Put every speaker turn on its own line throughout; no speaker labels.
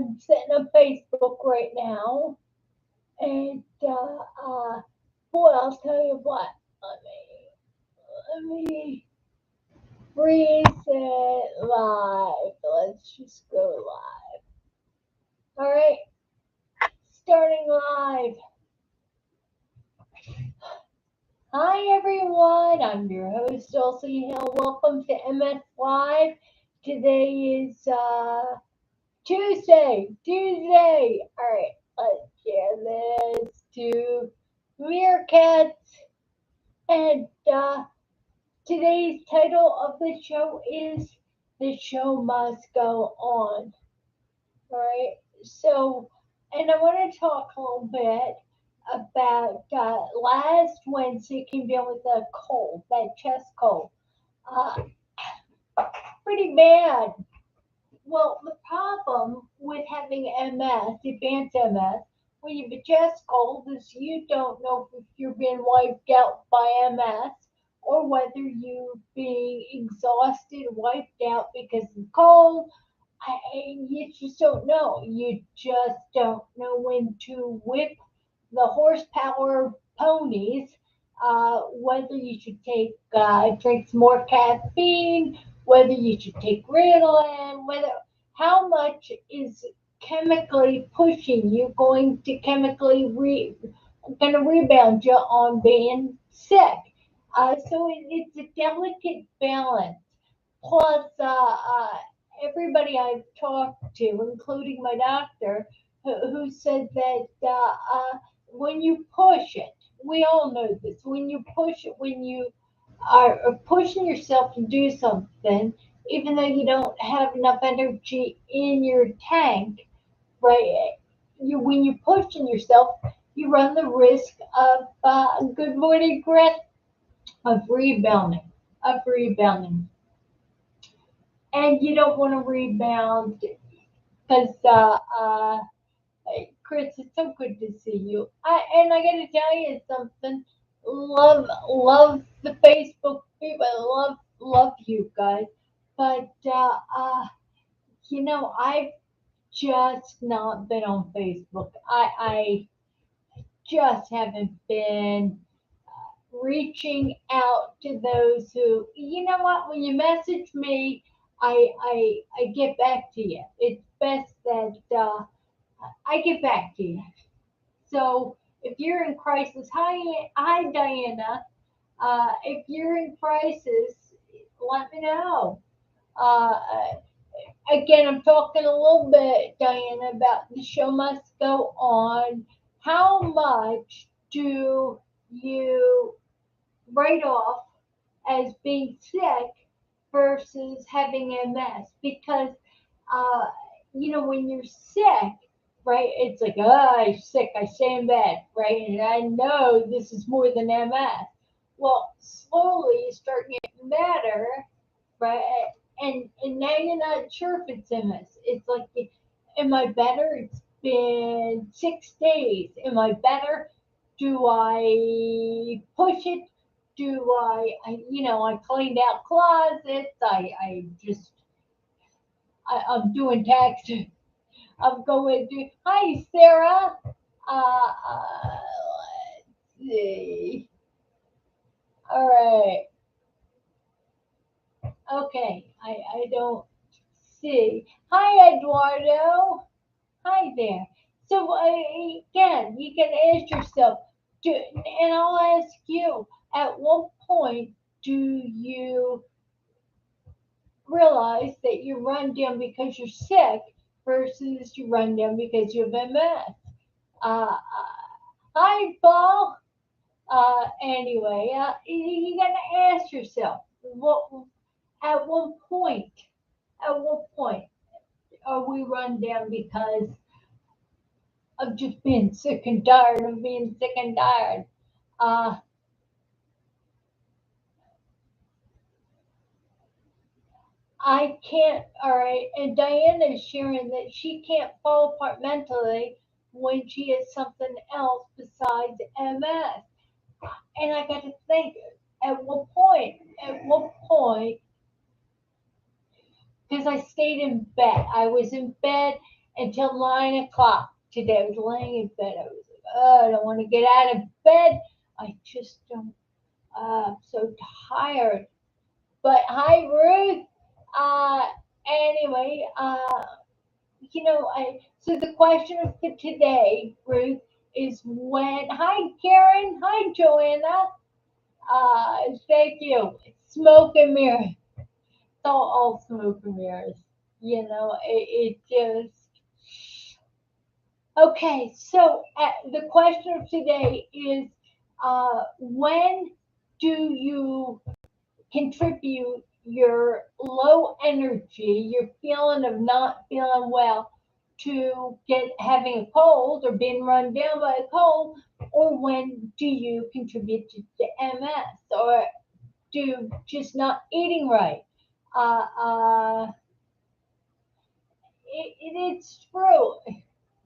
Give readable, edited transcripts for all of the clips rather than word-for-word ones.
I'm sitting on Facebook right now, and boy, I'll tell you what. Let me reset live. Let's just go live. All right, starting live. Hi everyone, I'm your host Dulci Hill. Welcome to MS Live. Today is Tuesday. All right, let's share this to Meerkats. And today's title of the show is "The Show Must Go On." All right, so, and I want to talk a little bit about last Wednesday came down with a cold, that chest cold. Uh, Pretty bad. Well, the problem with having MS, advanced MS, when you have a chest cold, is you don't know if you're being wiped out by MS or whether you're being exhausted, wiped out because of the cold. You just don't know. You just don't know when to whip the horsepower ponies, whether you should drink some more caffeine, whether you should take Ritalin, whether how much is chemically pushing you going to rebound you on being sick. So it's a delicate balance. Plus, everybody I've talked to, including my doctor, who said that when you push it, we all know this, when you push it, when you are pushing yourself to do something, even though you don't have enough energy in your tank, right? When you're pushing yourself, you run the risk of good morning, Chris, of rebounding, and you don't want to rebound because Chris, it's so good to see you. And I got to tell you something. Love the Facebook people. I love you guys. But I've just not been on Facebook. I just haven't been reaching out to those who, you know what, when you message me, I get back to you. It's best that I get back to you. So if you're in crisis, hi Diana. If you're in crisis, let me know. Uh, Again, I'm talking a little bit, Diana, about the show must go on. How much do you write off as being sick versus having MS? Because uh, when you're sick, right? It's like, oh, I'm sick. I stay in bed, right? And I know this is more than MS. Well, slowly you start getting better, right? And now you're not sure if it's MS. It's like, am I better? It's been 6 days. Am I better? Do I push it? Do I cleaned out closets. I'm doing taxes. I'm going to. Hi, Sarah. Let's see. All right. Okay. I don't see. Hi, Eduardo. Hi there. So again, you can ask yourself, and I'll ask you, at what point do you realize that you run down because you're sick versus you run down because you have MS? Hi, Paul. Anyway, you gotta ask yourself, at what point, at what point are we run down because of just being sick and tired of being sick and tired? Uh, I can't, all right, and Diana is sharing that she can't fall apart mentally when she has something else besides MS. And I got to think, at what point, because I stayed in bed. I was in bed until 9 o'clock today. I was laying in bed. I was like, oh, I don't want to get out of bed. I just don't. I'm so tired. But hi, Ruth. Uh, anyway, so the question for today, Ruth, is when. Hi, Karen. Hi, Joanna. Thank you. Smoke and mirrors. It's all smoke and mirrors. It just. Okay, so the question of today is when do you contribute your low energy, your feeling of not feeling well, to get having a cold or being run down by a cold, or when do you contribute to MS or to just not eating right? Uh, uh, it's true.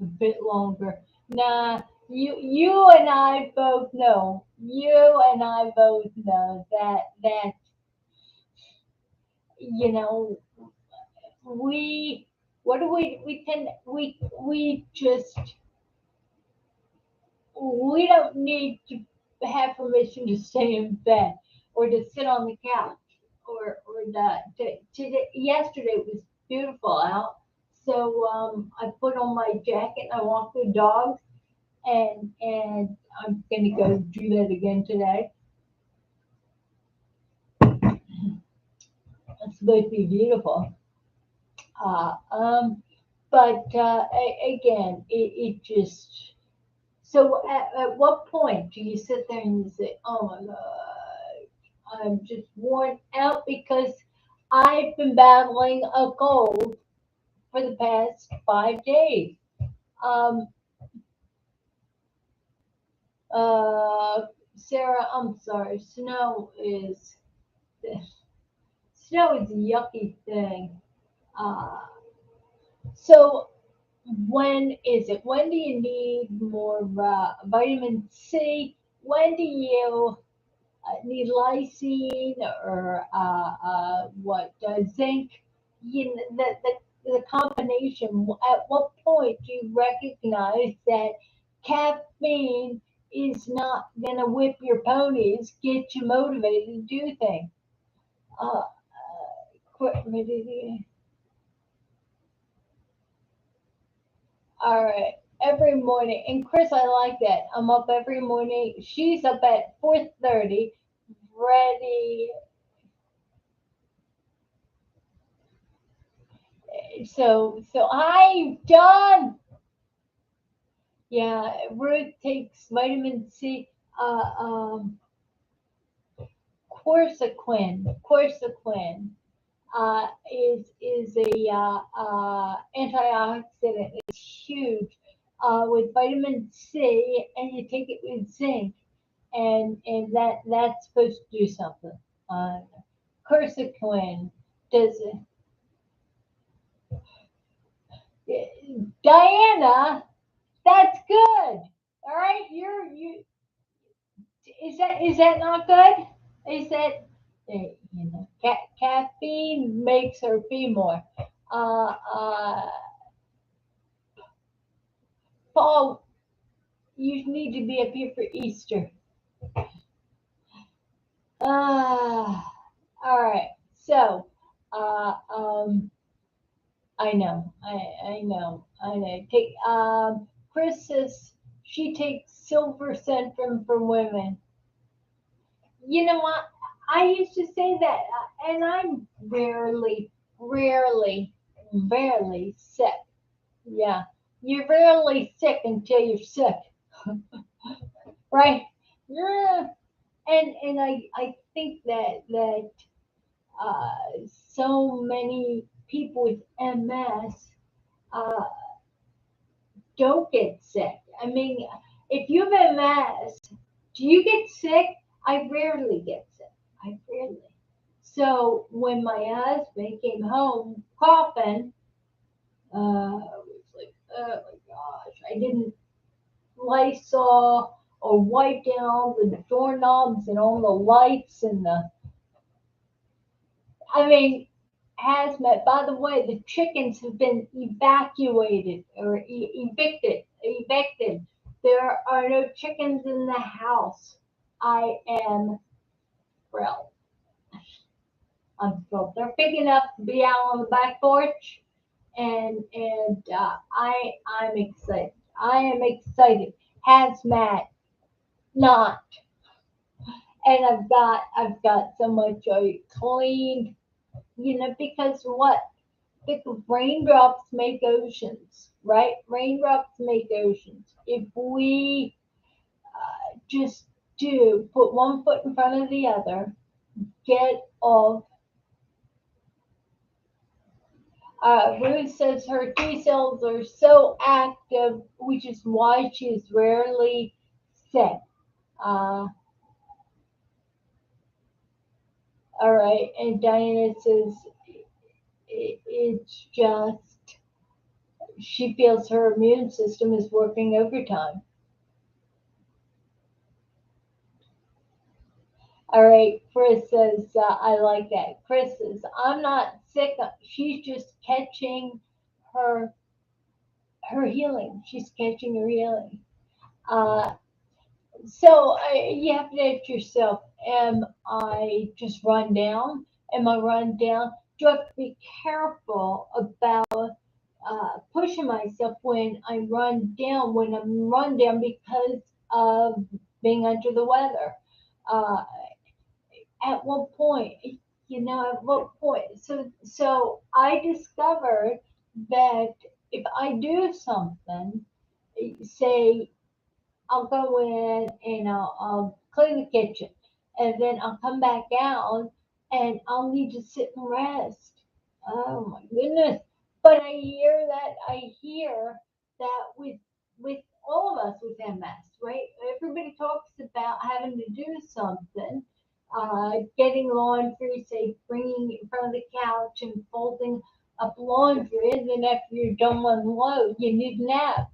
A bit longer. Nah, you and I both know. You and I both know that you know we what do we tend we just we don't need to have permission to stay in bed or to sit on the couch or yesterday it was beautiful out, so I put on my jacket and I walked the dogs, and I'm gonna go do that again today. It's supposed to be beautiful. Uh, um, but again, it just. So at what point do you sit there and you say, "Oh my God, I'm just worn out because I've been battling a cold for the past 5 days." Um, Sarah, I'm sorry. Snow is a yucky thing. Uh, so when is it? When do you need more vitamin C? When do you need lysine or zinc? The combination. At what point do you recognize that caffeine is not going to whip your ponies, get you motivated to do things? Quit meditating. All right. Every morning. And Chris, I like that. I'm up every morning. She's up at 4:30, ready. So hi, John. Yeah, Ruth takes vitamin C. Quercetin is a antioxidant. It's huge with vitamin C, and you take it with zinc, and that's supposed to do something. Uh, Quercetin does it. Diana, that's good. All right, you is that not good? Is that caffeine makes her be more. Uh, uh, Paul, you need to be up here for Easter. All right. So, uh, um, I know. Chris says she takes silver centrum for women. You know what? I used to say that, and I'm rarely sick. Yeah, you're rarely sick until you're sick, right? Yeah, and I think that so many people with MS uh, don't get sick. I mean, if you have MS, do you get sick? I rarely get sick. I rarely. So when my husband came home coughing, I was like, oh my gosh, I didn't Lysol or wipe down all the doorknobs and all the lights and I mean, hazmat. By the way, the chickens have been evacuated or evicted. There are no chickens in the house. I am thrilled. I'm thrilled. They're big enough to be out on the back porch, and I'm excited. I am excited. Hazmat, not, and I've got so much I cleaned. Because what? Because raindrops make oceans, right? Raindrops make oceans. If we just do put one foot in front of the other, get off. Ruth says her T cells are so active, which is why she is rarely sick. Uh, all right, and Diana says it's just she feels her immune system is working overtime. All right, Chris says, I like that. Chris says, I'm not sick. She's just catching her her healing. She's catching her healing. Uh, so you have to ask yourself, am I just run down? Am I run down? Do I have to be careful about pushing myself when I run down, when I'm run down because of being under the weather? Uh, at what point? At what point? So I discovered that if I do something, say I'll go in and I'll clean the kitchen, and then I'll come back out and I'll need to sit and rest. Oh my goodness! But I hear that with all of us with MS, right? Everybody talks about having to do something, getting laundry, say bringing it in front of the couch and folding up laundry, and then after you're done one load, you need a nap.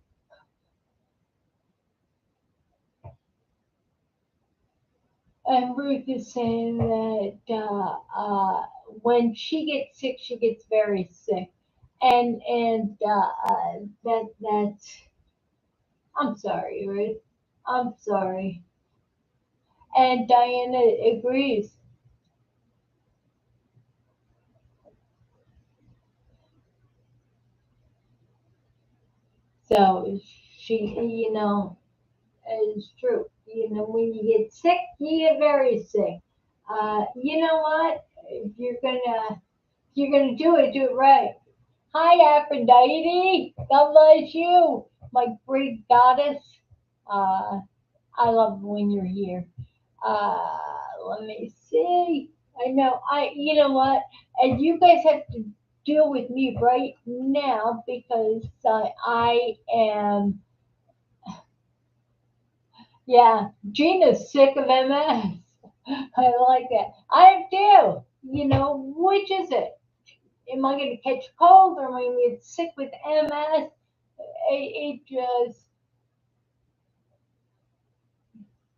And Ruth is saying that when she gets sick, she gets very sick, and that's. I'm sorry, Ruth. I'm sorry. And Diana agrees. So she, it's true. When you get sick, you get very sick. You know what? If you're gonna do it right. Hi, Aphrodite. God bless you, my great goddess. Uh, I love when you're here. Uh, Let me see. I know. You know what? And you guys have to deal with me right now because I am. Yeah, Gina's sick of MS. I like that. I do. Which is it? Am I going to catch a cold or am I going to get sick with MS? It just,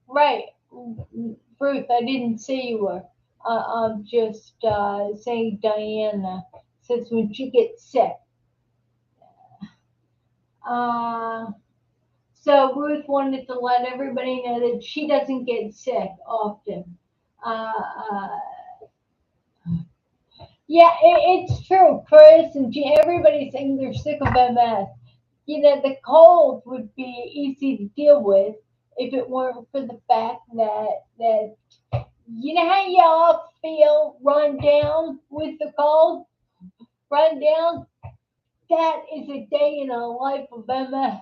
right. Ruth, I didn't say you were. I'm just saying Diana says when she gets sick. Uh, so Ruth wanted to let everybody know that she doesn't get sick often. Uh, uh, yeah, it's true. Chris and everybody's saying they're sick of MS. The cold would be easy to deal with if it weren't for the fact that how y'all feel run down with the cold, run down. That is a day in a life of MS.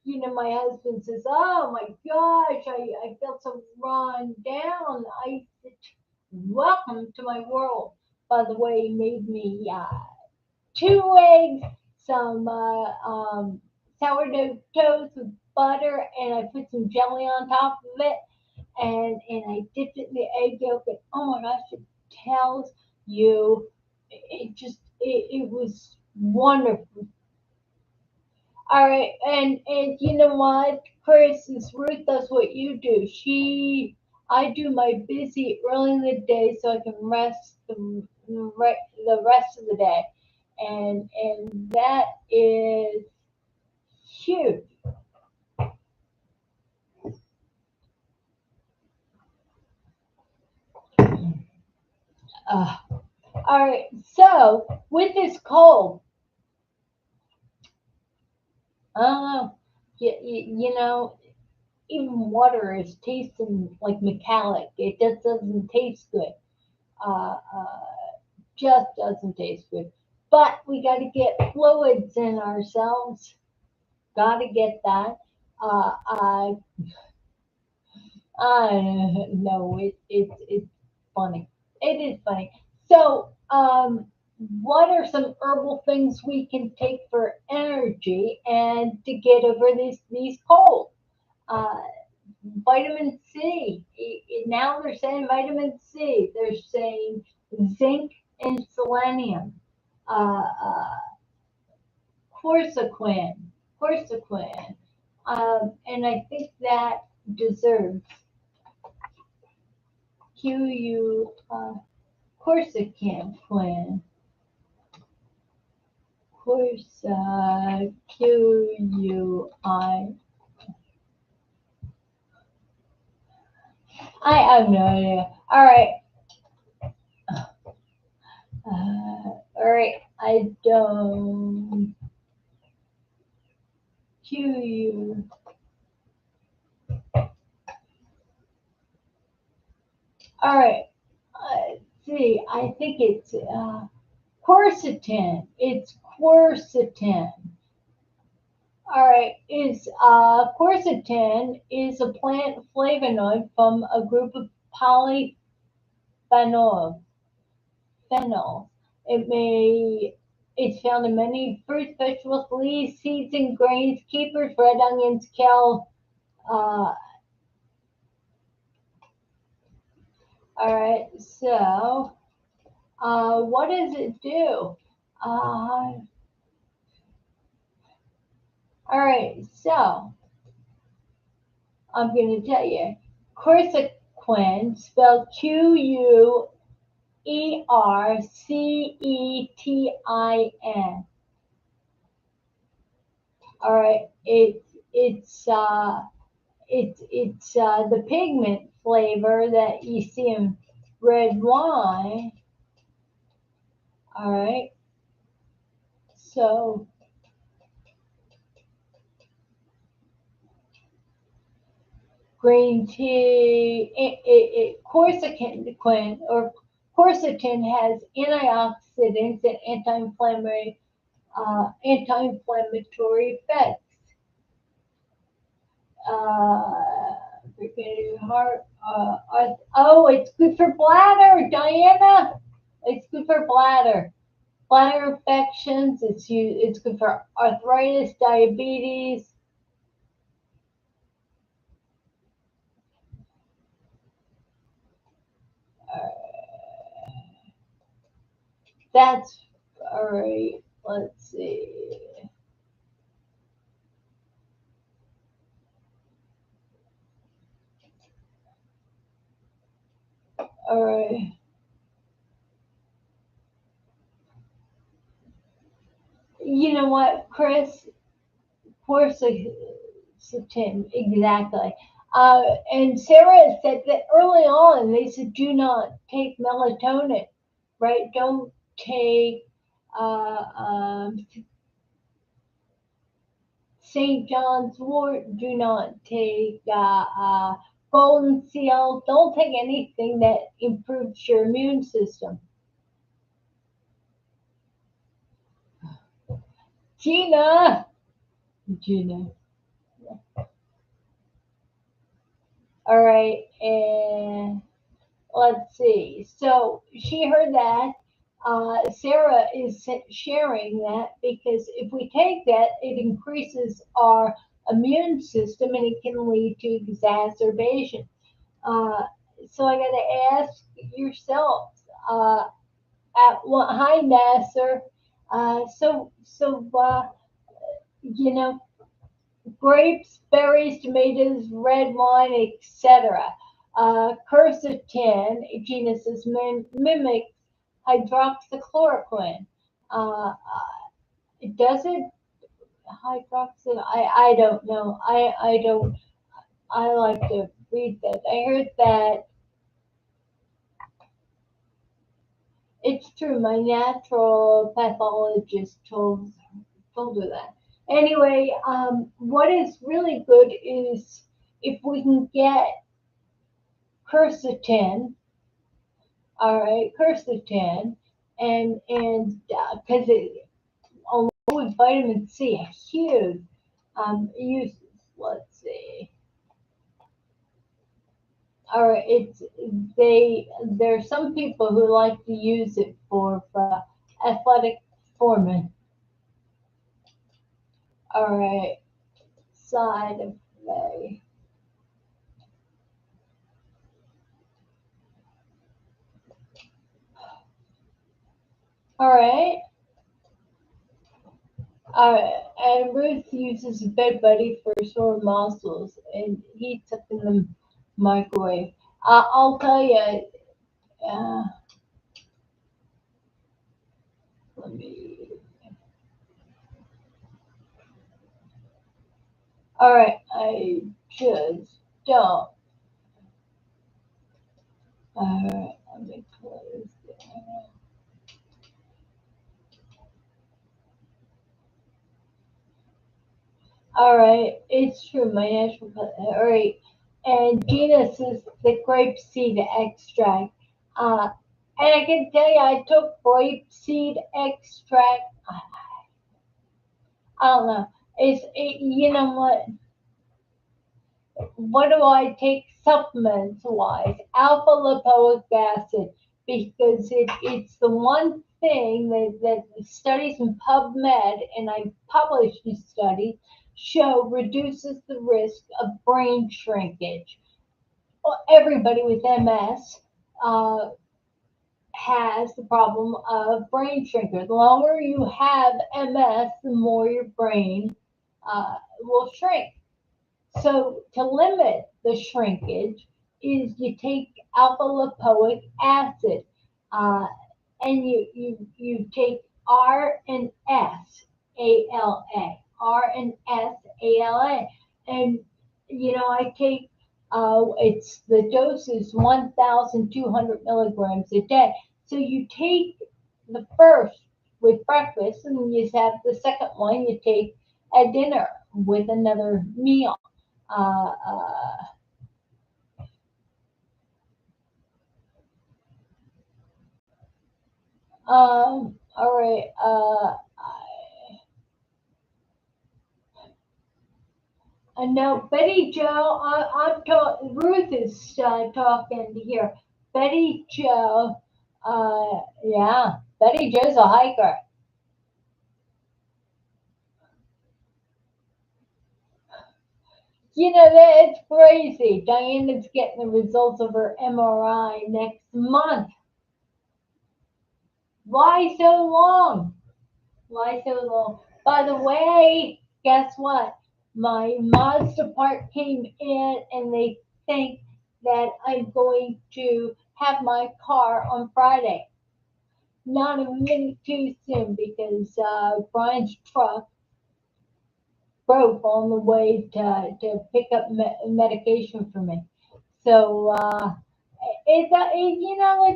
My husband says, "Oh my gosh, I felt so run down." I said, "Welcome to my world." By the way, he made me two eggs, some sourdough toast with butter, and I put some jelly on top of it, and I dipped it in the egg yolk. And oh my gosh, it tells you, it was wonderful. All right, and you know what, Chris, since Ruth does what you do, I do my busy early in the day so I can rest the rest of the day, and that is huge. Uh, all right, so with this cold, uh, you know, even water is tasting like metallic. It just doesn't taste good. Uh, uh, just doesn't taste good. But we got to get fluids in ourselves. Got to get that. Uh, I I know it's funny. It is funny. So, what are some herbal things we can take for energy and to get over these colds? Uh, vitamin C. Now they're saying vitamin C. They're saying zinc and selenium. Uh, Quercetin, quercetin. And I think that deserves quercetin, QUI. I have no idea. All right. I don't. QU. All right. Let's see. I think it's quercetin. It's quercetin. All right. Is quercetin is a plant flavonoid from a group of polyphenols. Phenols. It may it's found in many fruits, vegetables, leaves, seeds, and grains, capers, red onions, kale. Uh, all right. So, what does it do? All right. So, I'm going to tell you. Quercetin, spelled QUERCETIN. All right. It's the pigment flavor that you see in red wine. All right. So green tea, quercetin or quercetin has antioxidants and anti-inflammatory effects. Uh, heart. Oh, it's good for bladder, Diana. It's good for bladder. Bladder infections. It's good for arthritis, diabetes. That's all right. Let's see. All right. You know what, Chris? Quercetin, exactly. And Sarah said that early on they said do not take melatonin, right? Don't take St. John's wort. Do not take golden seal. Don't take anything that improves your immune system. Gina, Gina. All right, and let's see. So she heard that. Sarah is sharing that because if we take that, it increases our immune system and it can lead to exacerbation. Uh, so I got to ask yourselves, hi, Nasser. You know, grapes, berries, tomatoes, red wine, etc. Quercetin, genus mimics hydroxychloroquine. Does it hydroxy? I don't know. I don't. I like to read that. I heard that it's true. My natural pathologist told her that. Anyway, what is really good is if we can get quercetin, all right, quercetin, and because it along with vitamin C, a huge uses. Let's see. All right, there's some people who like to use it for athletic performance. All right, side effect. All right. And Ruth uses a bed buddy for sore muscles and heats up in the microwave. I'll tell you, uh, let me, all right, I just don't. All right, let me close that. All right, it's true, my natural, all right. And Gina says the grape seed extract. Uh, and I can tell you, I took grape seed extract. I don't know. You know what? What do I take supplements wise? Alpha lipoic acid, because it's the one thing that the studies in PubMed, and I published these studies, show reduces the risk of brain shrinkage. Well, everybody with MS uh, has the problem of brain shrinkage. The longer you have MS, the more your brain will shrink. So to limit the shrinkage is you take alpha lipoic acid, uh, and you take R and S ALA, R and S ALA, and I take it's the dose is 1,200 milligrams a day. So you take the first with breakfast, and you have the second one you take at dinner with another meal. Uh, uh, all right. No, Betty Joe. Ruth is talking here. Betty Joe. Yeah, Betty Joe's a hiker. That's crazy. Diana's getting the results of her MRI next month. Why so long? Why so long? By the way, guess what? My Mazda part came in and they think that I'm going to have my car on Friday. Not a minute too soon because Brian's truck broke on the way to pick up medication for me. So it's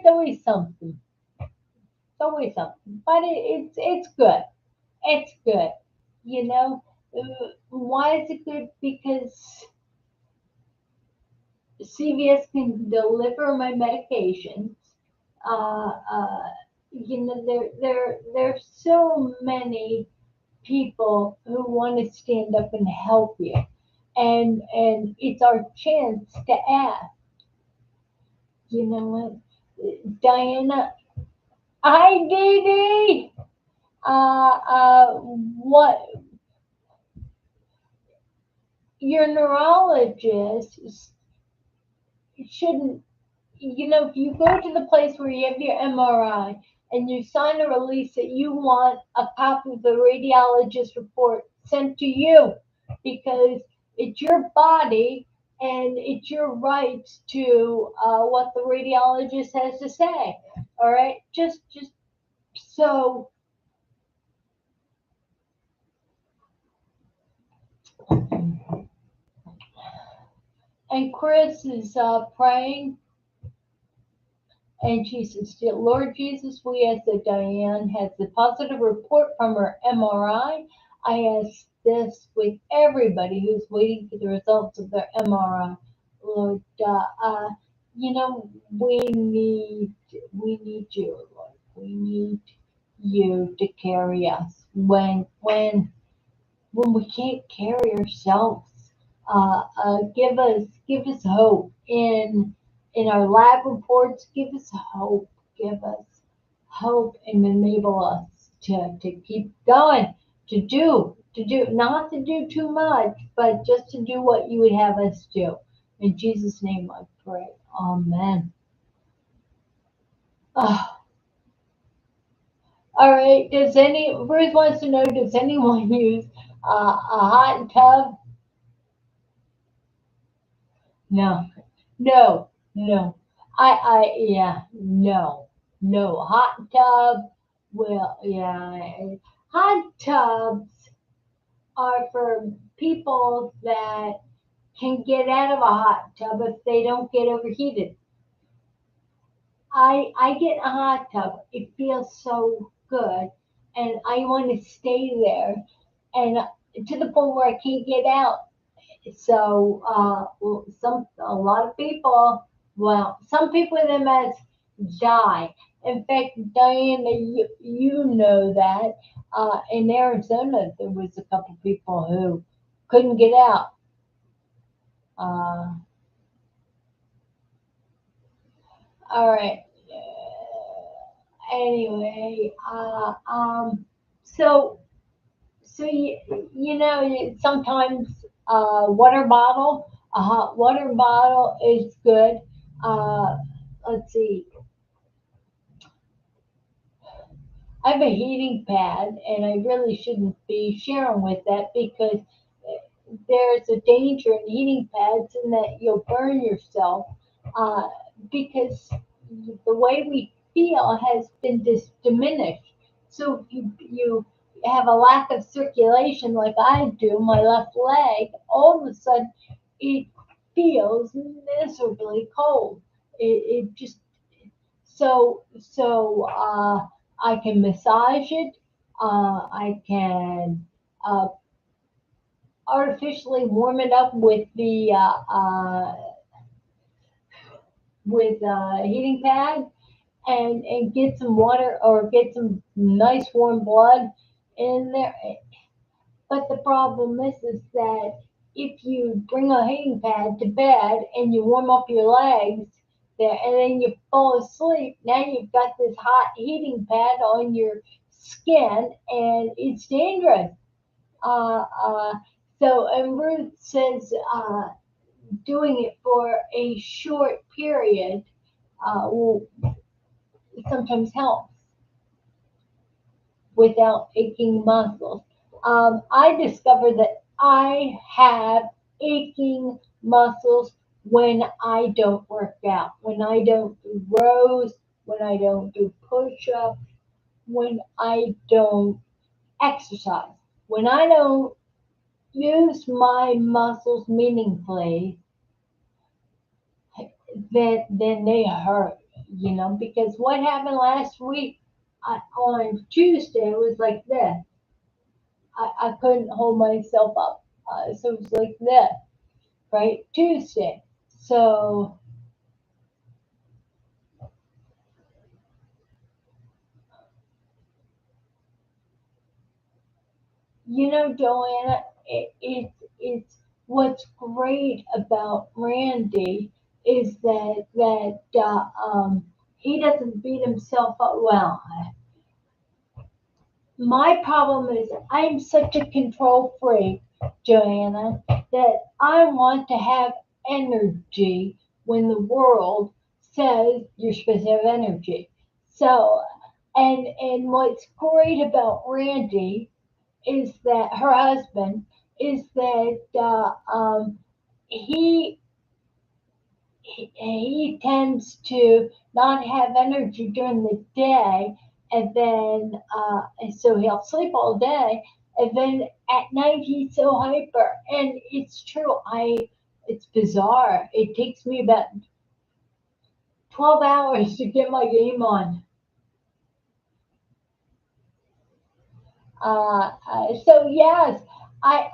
always something. It's always something. But it's good. It's good. You know, why is it good? Because CVS can deliver my medications. Uh, uh, there's so many people who want to stand up and help you, and it's our chance to ask. You know what, Diana? Hi, Dee Dee. What your neurologist shouldn't, if you go to the place where you have your MRI and you sign a release that you want a copy of the radiologist report sent to you because it's your body and it's your rights to what the radiologist has to say. All right, just so. And Chris is praying, and she says, "Dear Lord Jesus, we ask that Diane has a positive report from her MRI. I ask this with everybody who's waiting for the results of their MRI. Lord, you know, we need you, Lord. We need you to carry us when we can't carry ourselves. Give us hope in our lab reports. Give us hope. Give us hope and enable us to keep going, to do not to do too much, but just to do what you would have us do. In Jesus' name, I pray. Amen. Oh, all right. Bruce wants to know, does anyone use a hot tub? No, no, no. Yeah, no, no. Hot tub, well, yeah. Hot tubs are for people that can get out of a hot tub if they don't get overheated. I get a hot tub. It feels so good, and I want to stay there, and to the point where I can't get out. So a lot of people, well, some people in MS die. In fact, Diana, you know that in Arizona there was a couple people who couldn't get out. Uh, all right. Anyway, so sometimes a hot water bottle is good. Uh, let's see. I have a heating pad, and I really shouldn't be sharing with that because there's a danger in heating pads in that you'll burn yourself uh, because the way we feel has been diminished. So if you have a lack of circulation like I do, my left leg, all of a sudden it feels miserably cold. It just I can massage it. I can artificially warm it up with heating pad and get some water or get some nice warm blood in there. But the problem is that if you bring a heating pad to bed and you warm up your legs there and then you fall asleep, now you've got this hot heating pad on your skin and it's dangerous. Uh, uh, and Ruth says doing it for a short period will sometimes help without aching muscles. I discovered that I have aching muscles when I don't work out, when I don't do rows, when I don't do push ups, when I don't exercise, when I don't use my muscles meaningfully, then they hurt, because what happened last week on Tuesday was like this. I couldn't hold myself up. So it was like this, right? Tuesday. So, Joanna, it's what's great about Randy is that he doesn't beat himself up. Well, my problem is I'm such a control freak, Joanna, that I want to have energy when the world says you're supposed to have energy. So, and what's great about Randy is that her husband is that he he tends to not have energy during the day, and then and so he'll sleep all day, and then at night he's so hyper. And it's true. It's bizarre. It takes me about 12 hours to get my game on. So yes, I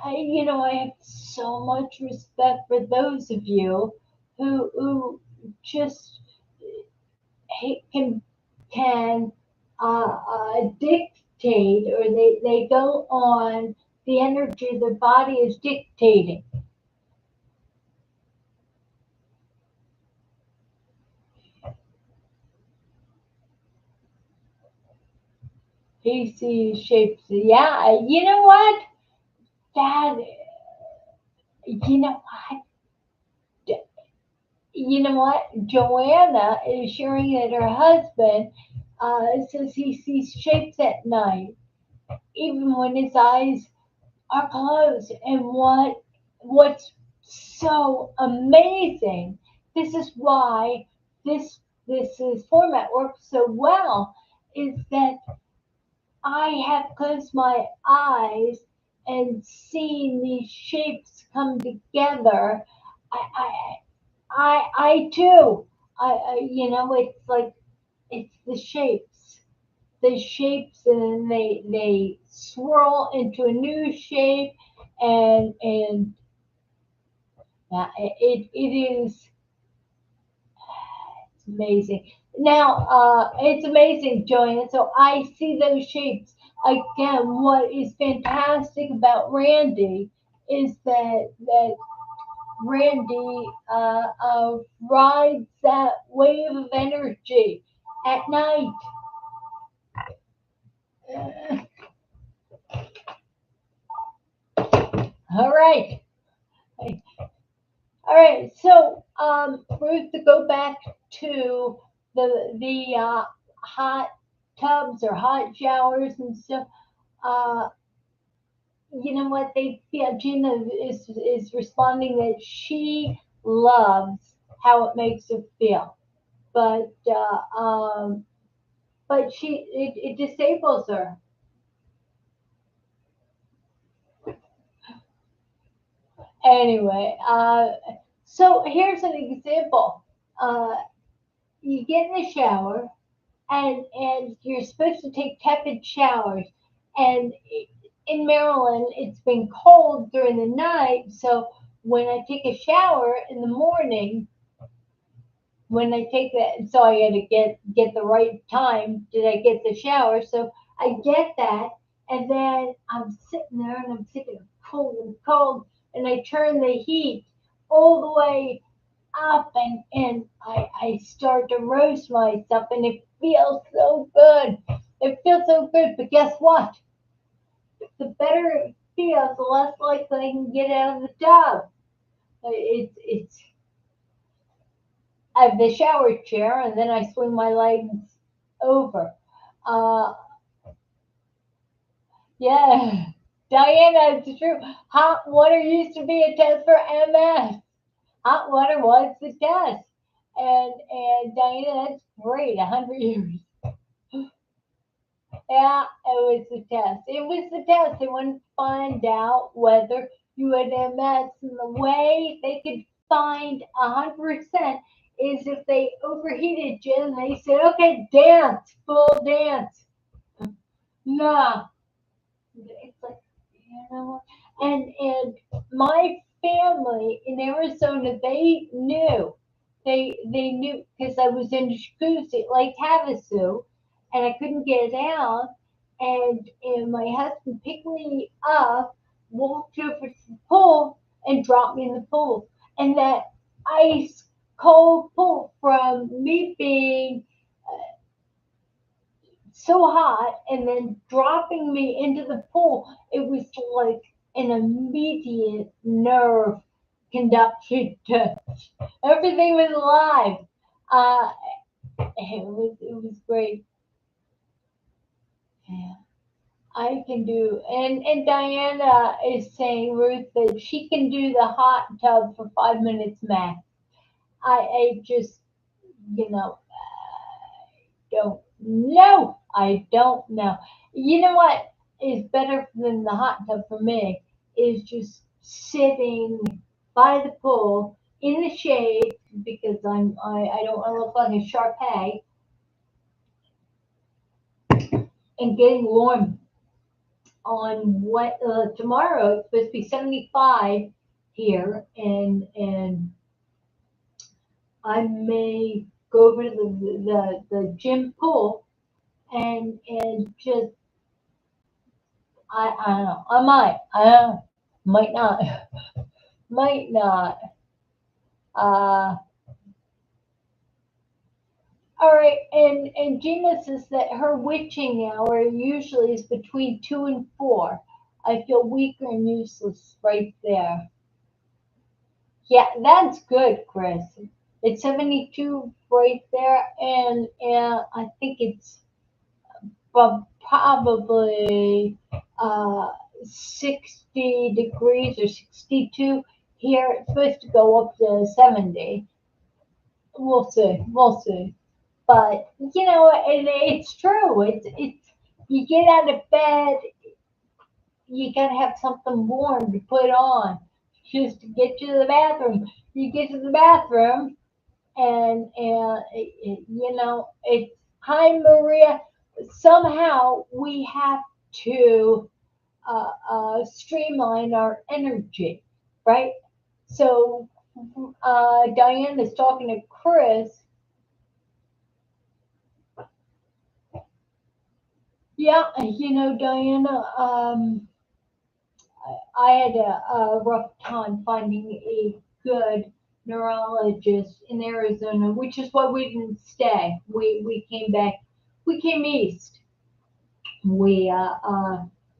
have so much respect for those of you who just can dictate, or they go on the energy their body is dictating. He sees shapes. Yeah, you know what? That you know what? You know what? Joanna is sharing that her husband says he sees shapes at night, even when his eyes are closed. And what's so amazing? This is why this is format works so well. Is that I have closed my eyes and seen these shapes come together. I I too. It's like it's the shapes, and then they swirl into a new shape, and yeah, it is it's amazing. Now, it's amazing, Joanne. So I see those shapes again. What is fantastic about Randy is that Randy rides that wave of energy at night. All right. All right. So, Ruth, to go back to the hot tubs or hot showers and stuff. Uh, you know what they feel? Gina is responding that she loves how it makes her feel, but it disables her. Anyway, so here's an example. Uh, you get in the shower, and you're supposed to take tepid showers, and in Maryland it's been cold during the night, so when I take a shower in the morning, when I take that, so I got to get the right time. Did I get the shower? So I get that, and then I'm sitting there and I'm sitting cold and cold, and I turn the heat all the way up, and I start to roast myself, and it feels so good. It feels so good, but guess what? The better it feels, the less likely I can get out of the tub. It's I have the shower chair, and then I swing my legs over. Uh, yeah, Diana, it's true. Hot water used to be a test for MS. Hot water was the test, and Diana, that's great. 100 years. Yeah, it was the test. It was the test. They wanted to find out whether you had MS, and the way they could find 100% is if they overheated you and they said, "Okay, dance, full dance." Nah, it's like and my family in Arizona, they knew because I was in the jacuzzi Lake Havasu, and I couldn't get out, and my husband picked me up, walked over to the pool, and dropped me in the pool, and that ice cold pool, from me being so hot and then dropping me into the pool, it was like an immediate nerve conduction touch. Everything was alive. Uh, it was great. Yeah. I can do, and Diana is saying, Ruth, that she can do the hot tub for 5 minutes max. I just, you know, don't know. I don't know. You know what is better than the hot tub for me is just sitting by the pool in the shade because I don't want to look like a Sharpay and getting warm on what tomorrow it's supposed to be 75 here and I may go over to the gym pool and just I don't know. Might not, might not. Uh, all right, and Gina says that her witching hour usually is between 2 and 4. I feel weaker and useless right there. Yeah, that's good, Chris. It's 72 right there, and I think it's probably 60 degrees or 62. Here it's supposed to go up to 70. We'll see. We'll see. But and it's true. It's you get out of bed, you gotta have something warm to put on just to get to the bathroom. You get to the bathroom, and it's hi Maria. Somehow we have to streamline our energy, right? So Diane is talking to Chris. Yeah, Diana, I had a rough time finding a good neurologist in Arizona, which is why we didn't stay. We came back. We came east. We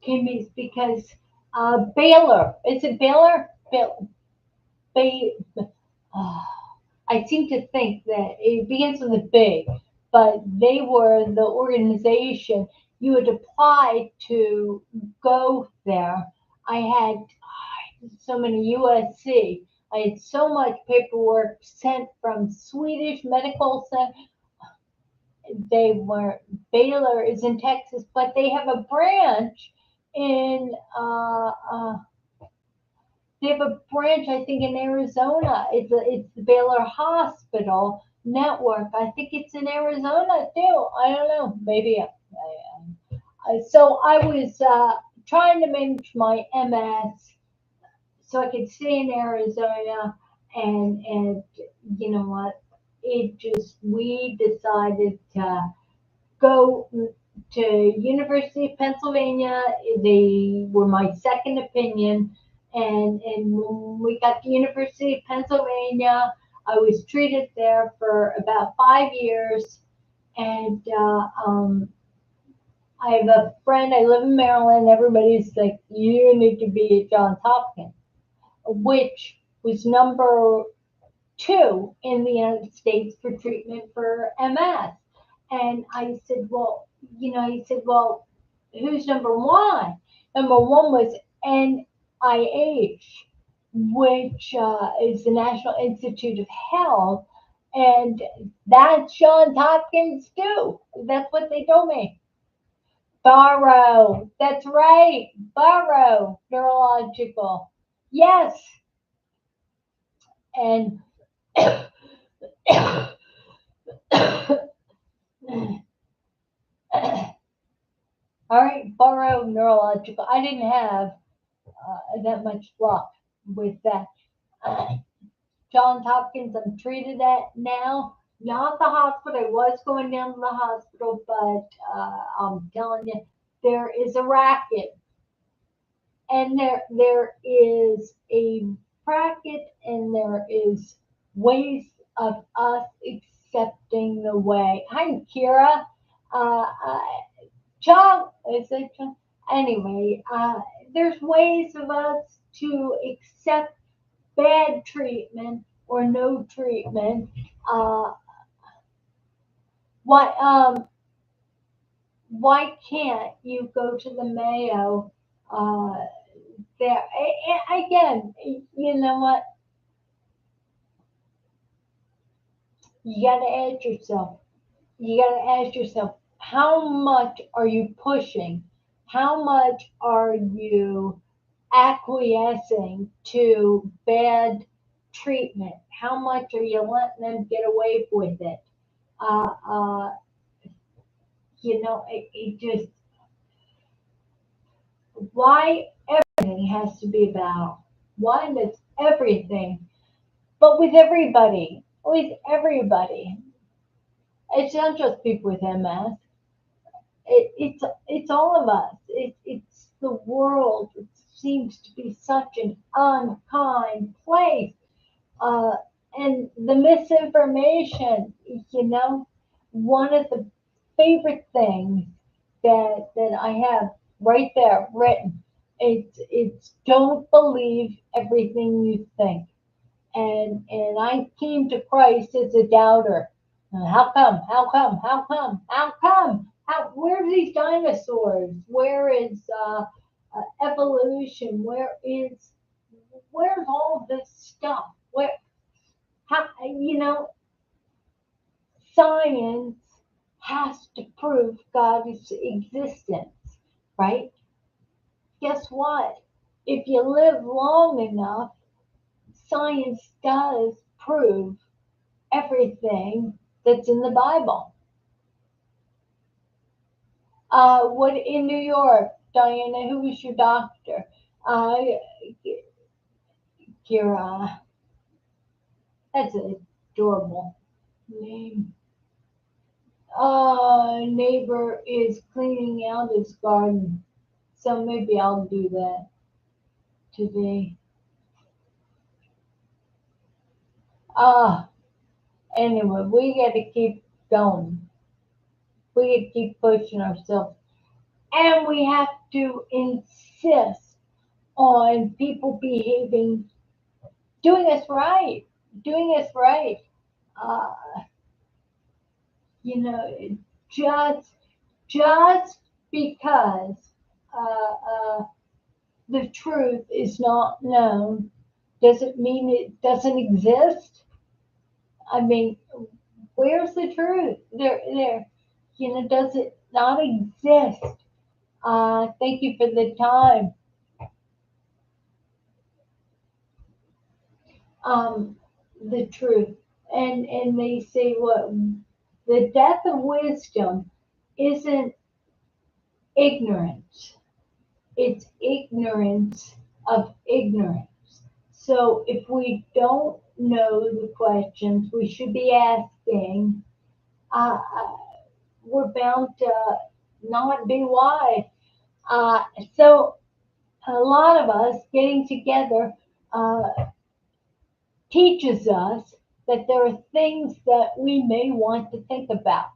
came east because Baylor. Is it Baylor? Ba- uh, I seem to think that it begins with a B, but they were the organization you had applied to go there. I had so many USC. I had so much paperwork sent from Swedish medical center. They were Baylor is in Texas, but they have a branch in they have a branch, I think, in Arizona. It's the Baylor Hospital Network. I think it's in Arizona too. I don't know. Maybe. So I was trying to manage my MS so I could stay in Arizona, and you know what? It just we decided to go to University of Pennsylvania. They were my second opinion, and when we got to University of Pennsylvania, I was treated there for about 5 years, and I have a friend. I live in Maryland. Everybody's like, you need to be at Johns Hopkins, which was number 2 in the United States for treatment for MS. And I said, well, he said, well, who's number 1? Number 1 was NIH, which is the National Institute of Health. And that's Johns Hopkins too. That's what they told me. Borrow. That's right. Borrow. Neurological. Yes. And all right, borrow neurological. I didn't have that much luck with that. Uh, Johns Hopkins, I'm treated at now. Not the hospital. I was going down to the hospital, but I'm telling you, there is a racket, and there is a racket, and there is ways of us accepting the way. Hi, Kira. Uh, Chuck, is it Chuck? Anyway, there's ways of us to accept bad treatment or no treatment. Uh, why can't you go to the Mayo? Uh, again, you know what? you got to ask yourself, how much are you pushing? How much are you acquiescing to bad treatment? How much are you letting them get away with it? Uh, uh, it just, why everything has to be about? Why does everything, but with everybody, it's not just people with MS. It's all of us. It's the world. It seems to be such an unkind place. Uh, and the misinformation, you know, one of the favorite things that I have right there written. It's don't believe everything you think. And I came to Christ as a doubter. How come? How come? How come? How come? Where are these dinosaurs? Where is evolution? Where's all this stuff? Where how science has to prove God's existence, right? Guess what? If you live long enough, science does prove everything that's in the Bible. What in New York, Diana? Who was your doctor? Uh, Kira. That's an adorable name. Neighbor is cleaning out his garden, so maybe I'll do that today. Uh, anyway, we got to keep going. We got to keep pushing ourselves, and we have to insist on people behaving, doing us right, doing us right. Uh, you know, just just because uh, uh, the truth is not known doesn't mean it doesn't exist. I mean, where's the truth? There. Does it not exist? Thank you for the time. Um, the truth, and they say what the death of wisdom isn't ignorance. It's ignorance of ignorance. So if we don't know the questions we should be asking, uh, we're bound to not be wise. Uh, so a lot of us getting together uh, teaches us that there are things that we may want to think about.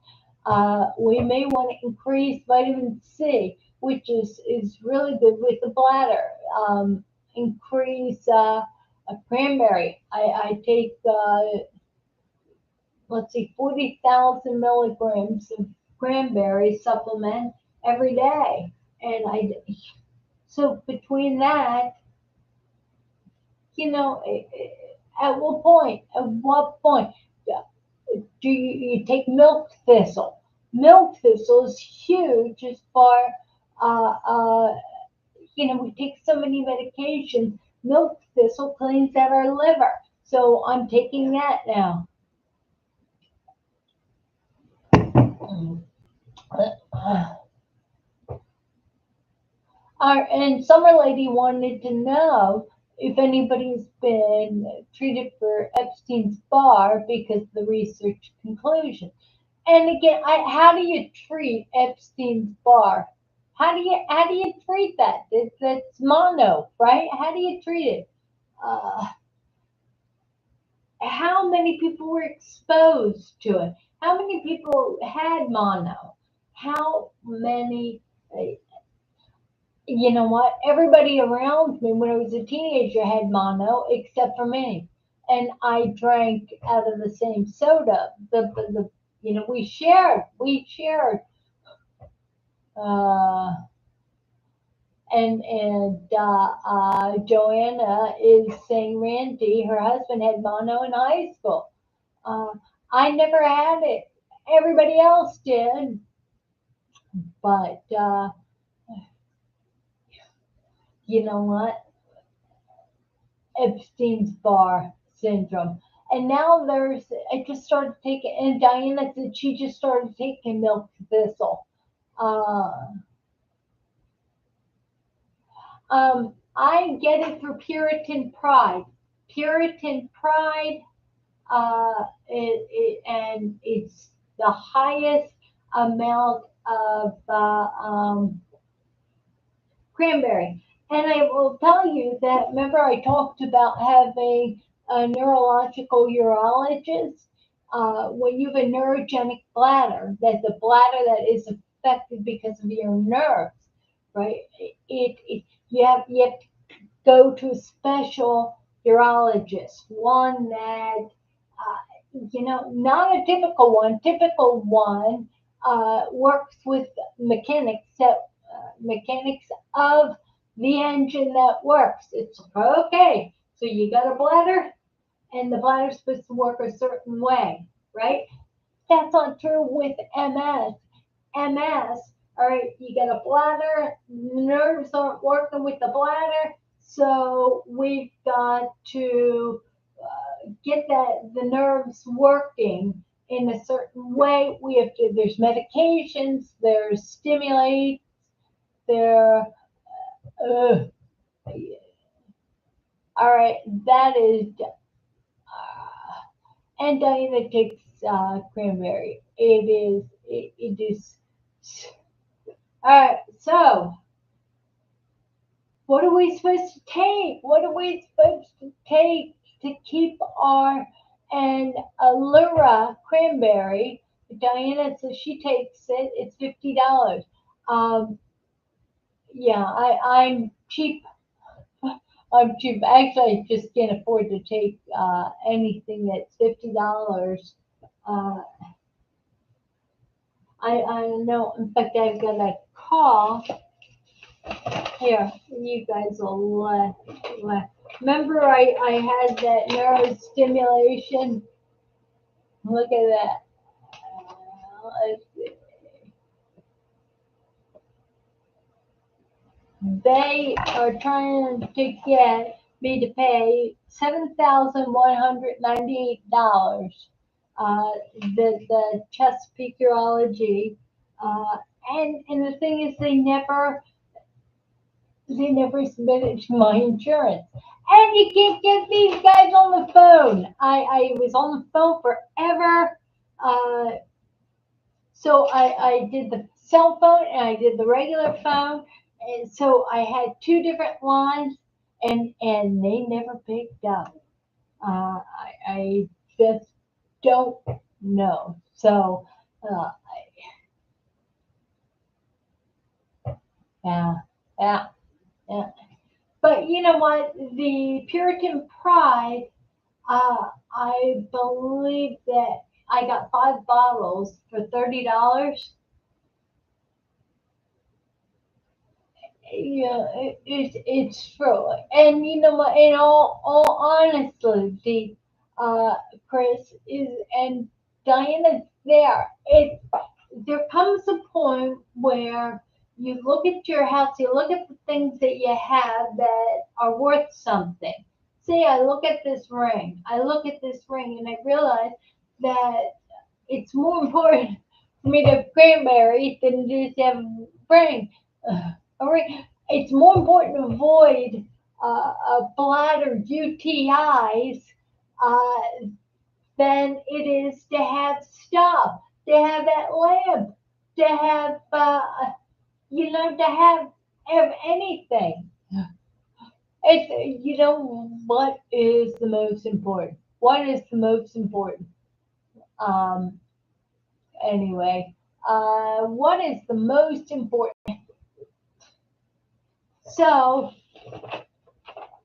We may want to increase vitamin C, which is really good with the bladder. Increase a cranberry. I take, let's see, 40,000 milligrams of cranberry supplement every day. So between that, you know, at what point do you take milk thistle? Milk thistle is huge as far, uh, uh, we take so many medications. Milk thistle cleans out our liver. So I'm taking that now. And Summer Lady wanted to know if anybody's been treated for Epstein's Barr because of the research conclusion. And again, how do you treat Epstein's Barr? How do you treat that? That's mono, right? How do you treat it? Uh, how many people were exposed to it? How many people had mono? How many? You know what? Everybody around me when I was a teenager had mono except for me. And I drank out of the same soda. We shared. Uh, and Joanna is saying Randy, her husband had mono in high school. Uh, I never had it. Everybody else did, but you know what? Epstein's Barr syndrome. And now I just started taking, and Diana said she just started taking milk thistle. Uh, I get it through Puritan Pride. Puritan Pride, and it's the highest amount of cranberry. And I will tell you that, remember I talked about having a neurological urologist? When you have a neurogenic bladder, that's a bladder that is affected because of your nerves, right? You have to go to a special urologist, one that, not a typical one. Typical one works with mechanics that mechanics of the engine that works. It's okay. So you got a bladder, and the bladder's supposed to work a certain way, right? That's not true with MS. MS, all right, you get a bladder, nerves aren't working with the bladder, so we've got to get the nerves working in a certain way. We have to, there's medications, there's stimulate, there, uh, all right, that is, and Diana takes cranberry. It is, all right, so what are we supposed to take? What are we supposed to take to keep our, and Allura cranberry? Diana says she takes it. It's $50. Um, yeah, I'm cheap. I'm cheap. Actually, I just can't afford to take anything that's $50. Uh, I know. In fact, I've got a call here. You guys will laugh. Remember, I had that neurostimulation. Look at that. Let's see. They are trying to get me to pay $7,198. The Chesapeake Urology, uh, and the thing is, they never submitted to my insurance. And you can't get these guys on the phone. I was on the phone forever. Uh, so I did the cell phone and I did the regular phone. And so I had two different lines, and they never picked up. I just don't know. So, yeah, yeah, yeah. But you know what? The Puritan Pride, I believe that I got 5 bottles for $30. Yeah, it's true. And you know what? In all honesty, uh, Chris is and Diana's there. There comes a point where you look at your house, you look at the things that you have that are worth something. See, I look at this ring. I look at this ring, and I realize that it's more important for me to have cranberries than it is to have a ring. All right, it's more important to avoid bladder UTIs uh, than it is to have stuff, to have that lamp, to have to have anything. It's what is the most important? What is the most important? Um, anyway, what is the most important? So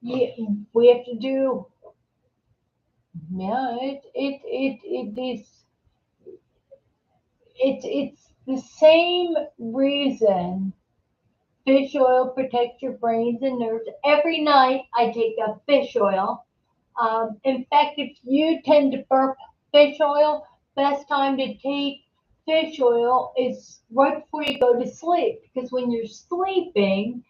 we have to do. Yeah, it is. It's the same reason fish oil protects your brains and nerves. Every night I take a fish oil. In fact, if you tend to burp fish oil, best time to take fish oil is right before you go to sleep, because when you're sleeping,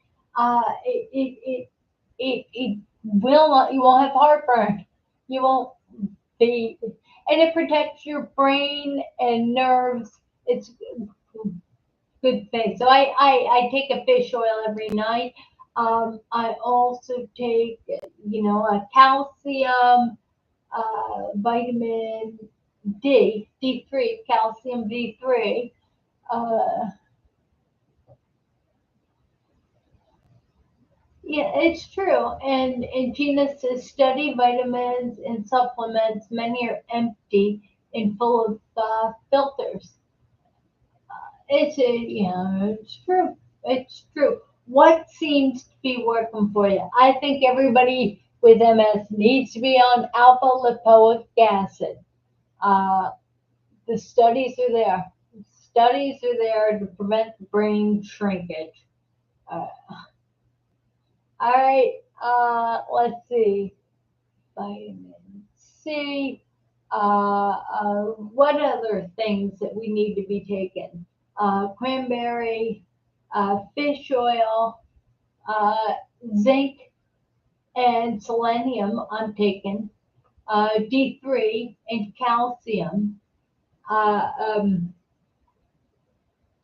it will not, you won't have heartburn. You won't be, and it protects your brain and nerves. It's a good thing. So I take a fish oil every night. I also take, a calcium, vitamin D3, calcium D3. Uh, yeah, it's true. And Gina says study vitamins and supplements. Many are empty and full of filters. It's true. It's true. What seems to be working for you? I think everybody with MS needs to be on alpha lipoic acid. Uh, the studies are there. Studies are there to prevent brain shrinkage. Uh, all right. Let's see. Vitamin C. What other things that we need to be taken? Cranberry, fish oil, uh, zinc, and selenium. I'm taking D3 and calcium. Uh, um,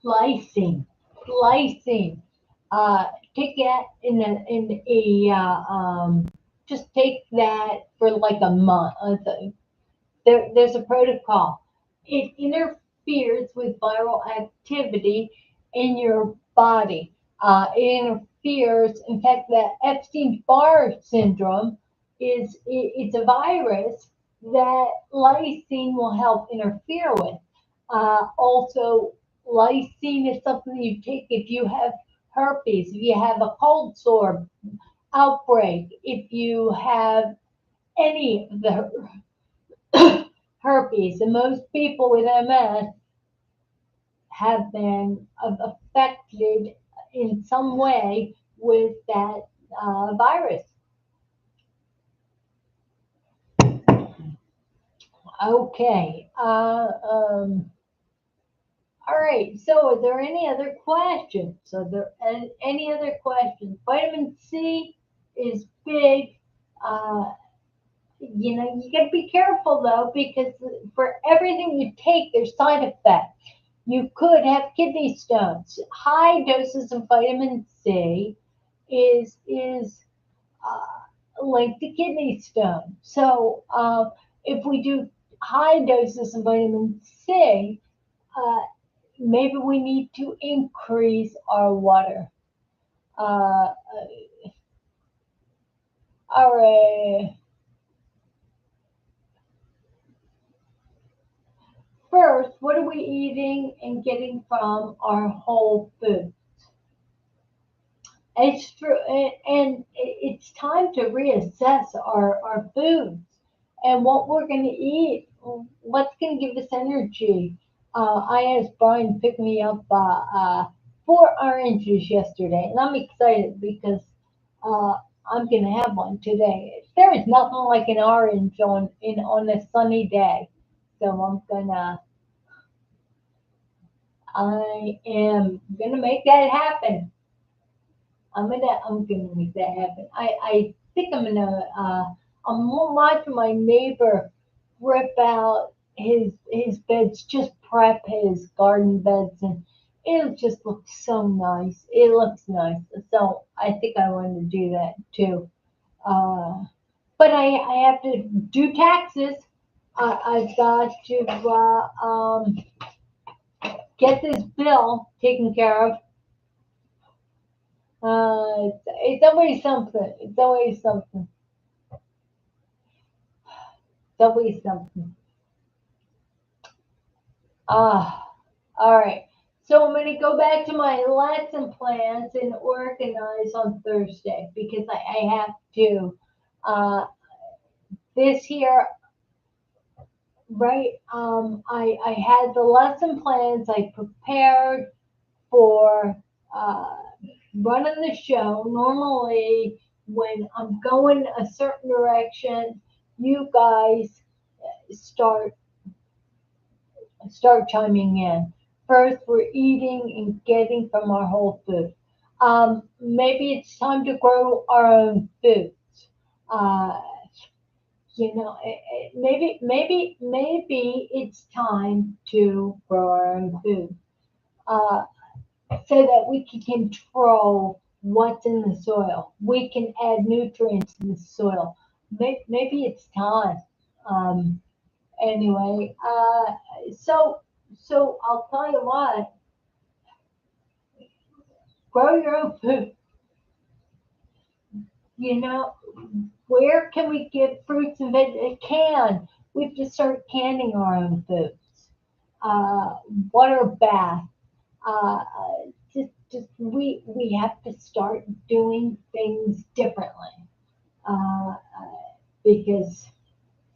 Lysine, lysine. Take that just take that for like a month. There's a protocol. It interferes with viral activity in your body. It interferes. In fact, the Epstein-Barr syndrome it's a virus that lysine will help interfere with. Also, lysine is something you take if you have herpes, if you have a cold sore outbreak, if you have any of the herpes, and most people with MS have been affected in some way with that virus. Okay. All right. So, are there any other questions? Are there any other questions? Vitamin C is big. Uh, you got to be careful though, because for everything you take, there's side effects. You could have kidney stones. High doses of vitamin C is linked to kidney stone. So if we do high doses of vitamin C, uh, maybe we need to increase our water. Uh, our First, what are we eating and getting from our whole food? It's true, and it's time to reassess our foods and what we're going to eat, what's going to give us energy. I asked Brian to pick me up 4 oranges yesterday, and I'm excited because uh, I'm going to have one today. There is nothing like an orange on a sunny day, so I am gonna make that happen. I'm gonna make that happen. I think I'm watching my neighbor rip out his beds, just prep his garden beds, and it just looks so nice. It looks nice. So I think I want to do that too. Uh, but I have to do taxes. I've got to get this bill taken care of. It's always something. It's always something. It's always something. All right. So I'm going to go back to my lesson plans and organize on Thursday because I have to. This year, right? I had the lesson plans. I prepared for uh, running the show. Normally, when I'm going a certain direction, you guys start start chiming in. First, we're eating and getting from our whole food. Maybe it's time to grow our own foods. Uh, maybe it's time to grow our own food. Uh, so that we can control what's in the soil. We can add nutrients in the soil. Maybe it's time. Um, anyway, so I'll tell you what. Grow your own food. You know, where can we get fruits and vegetables? Can we have to start canning our own foods? Uh, water bath. Just we have to start doing things differently because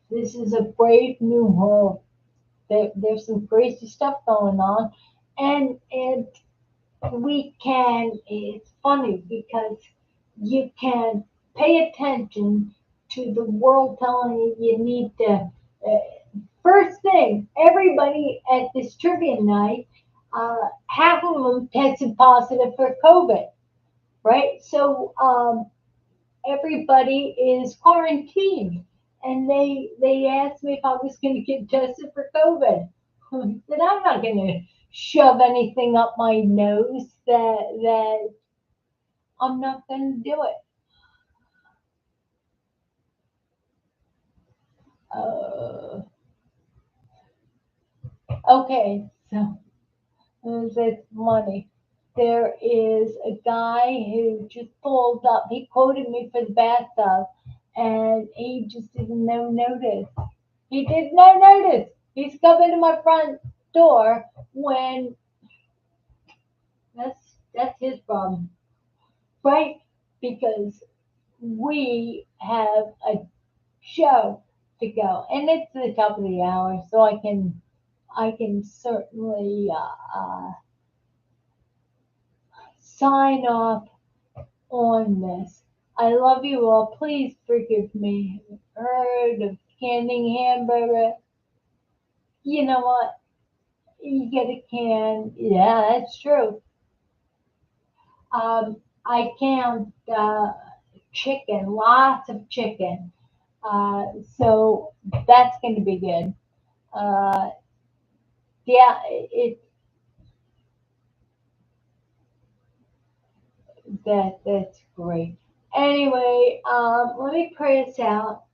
this is a brave new world. There's some crazy stuff going on, and we can. It's funny because you can pay attention to the world telling you you need to. Uh, First thing, everybody at this trivia night, half of them tested positive for COVID, right? So everybody is quarantined, and they asked me if I was going to get tested for COVID. I said I'm not going to shove anything up my nose that I'm not going to do it. Uh, okay, so that's money. There is a guy who just pulled up. He quoted me for the bathtub, and he just didn't no notice. He did no notice. He's coming to my front door when that's his problem, right? Because we have a show to go, and it's the top of the hour, so I can certainly sign off on this. I love you all. Please forgive me. Heard of canning hamburger? You know what? You get a can. Yeah, that's true. I canned chicken, lots of chicken. So that's going to be good. Uh, yeah, that's great. Anyway, let me pray us out,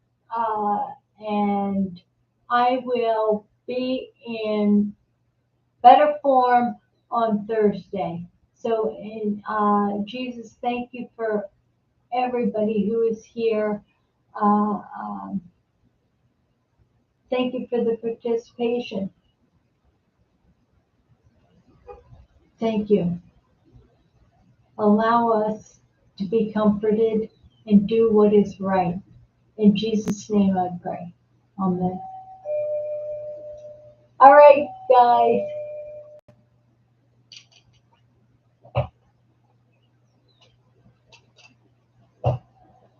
and I will be in better form on Thursday. So, in Jesus, thank you for everybody who is here. Uh, um, thank you for the participation. Thank you. Allow us to be comforted and do what is right. In Jesus' name I pray. Amen. All right, guys.